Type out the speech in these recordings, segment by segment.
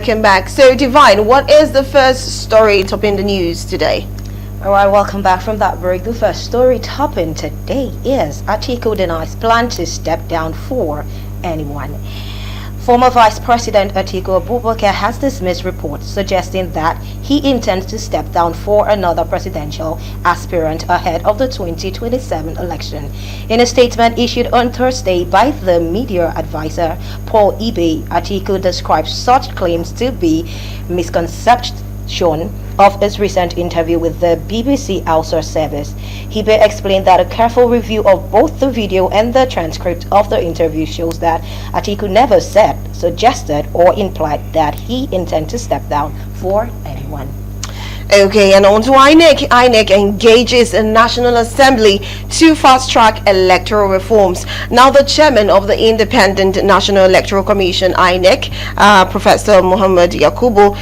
Welcome back. So, Divine, what is the first story topping the news today? Alright, welcome back from that break. The first story topping today is Atiku denies plan to step down for anyone. Former Vice President Atiku Abubakar has dismissed reports suggesting that he intends to step down for another presidential aspirant ahead of the 2027 election. In a statement issued on Thursday by the media advisor Paul Ibe, Atiku describes such claims to be misconception of his recent interview with the BBC Hausa service. Ibe explained that a careful review of both the video and the transcript of the interview shows that Atiku never said, suggested, or implied that he intended to step down for anyone. Okay, and on to INEC. INEC engages the National Assembly to fast-track electoral reforms. Now, the chairman of the Independent National Electoral Commission, INEC, Professor Mahmood Yakubu,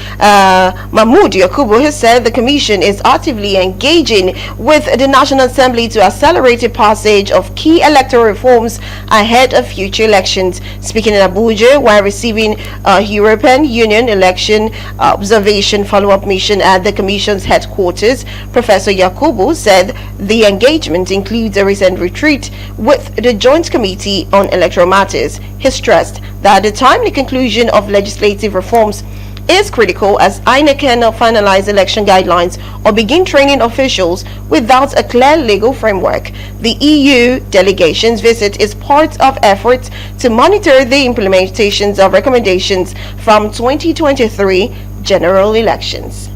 has said the commission is actively engaging with the National Assembly to accelerate the passage of key electoral reforms ahead of future elections. Speaking in Abuja while receiving a European Union election observation follow-up mission at the commission's headquarters, Professor Yakubu said the engagement includes a recent retreat with the Joint Committee on Electoral Matters. He stressed that the timely conclusion of legislative reforms is critical as INEC cannot finalize election guidelines or begin training officials without a clear legal framework. The EU delegation's visit is part of efforts to monitor the implementations of recommendations from 2023 general elections.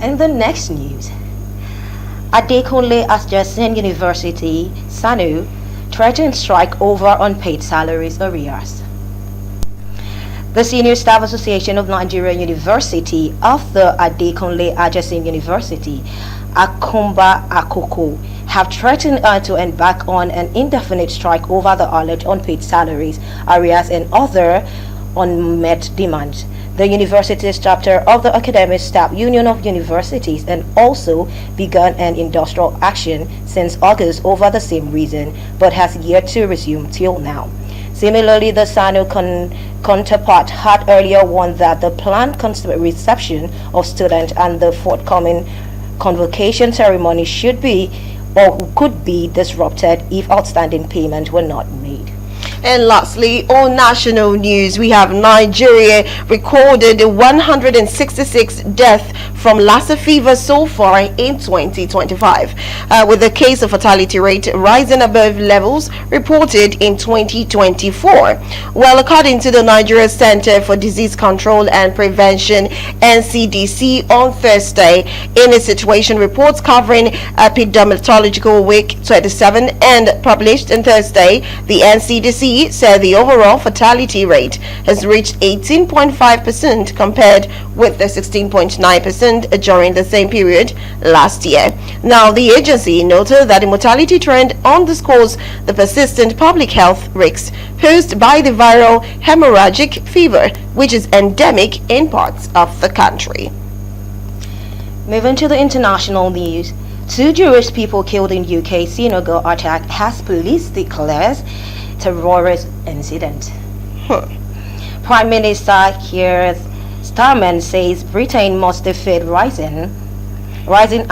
In the next news, Adekunle Ajasin University, SANU, threatened strike over unpaid salaries arrears. The Senior Staff Association of Nigeria University of the Adekunle Ajasin University, Akumba Akoko, have threatened to embark on an indefinite strike over the alleged unpaid salaries, arrears, and other unmet demands. The university's chapter of the Academic Staff Union of Universities and also begun an industrial action since August over the same reason, but has yet to resume till now. Similarly, the SANU counterpart had earlier warned that the planned reception of students and the forthcoming convocation ceremony should be or could be disrupted if outstanding payment were not made. And lastly, on national news, we have Nigeria recorded 166 deaths from Lassa fever so far in 2025, with the case of fatality rate rising above levels reported in 2024. Well, according to the Nigeria Center for Disease Control and Prevention, NCDC, on Thursday, in a situation reports covering Epidemiological Week 27 and published on Thursday, the NCDC said the overall fatality rate has reached 18.5% compared with the 16.9% during the same period last year. Now, the agency noted that the mortality trend underscores the persistent public health risks posed by the viral hemorrhagic fever, which is endemic in parts of the country. Moving to the international news, 2 Jewish people killed in UK synagogue attack as police declares terrorist incident. Prime Minister Keir Starmer says Britain must defeat rising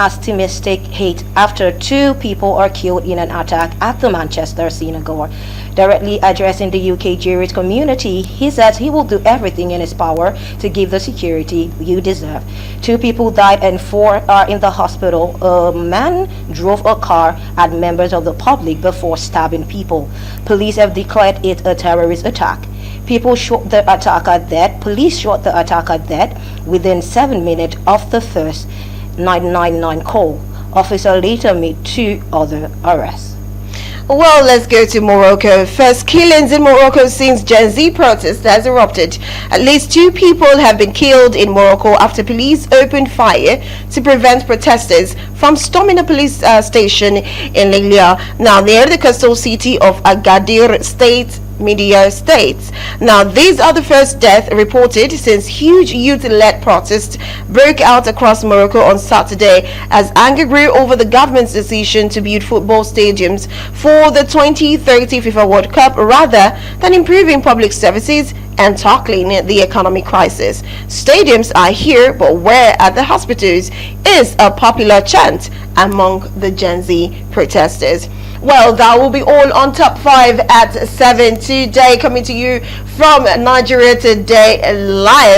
extremistic hate after 2 people are killed in an attack at the Manchester synagogue. Directly addressing the UK Jewish community, he says he will do everything in his power to give the security you deserve. 2 people died and 4 are in the hospital. A man drove a car at members of the public before stabbing people. Police have declared it a terrorist attack. People shot the attacker dead. Police shot the attacker dead within 7 minutes of the first 999 call. Officer later made 2 other arrests. Well, let's go to Morocco. First killings in Morocco since Gen Z protest has erupted. At least 2 people have been killed in Morocco after police opened fire to prevent protesters from storming a police station in Laglia, now near the coastal city of Agadir State media states. Now, these are the first deaths reported since huge youth-led protests broke out across Morocco on Saturday as anger grew over the government's decision to build football stadiums for the 2030 FIFA World Cup rather than improving public services and tackling the economic crisis. Stadiums are here, but where are the hospitals? Is a popular chant among the Gen Z protesters. Well, that will be all on Top 5 at 7 today, coming to you from Nigeria Today Live.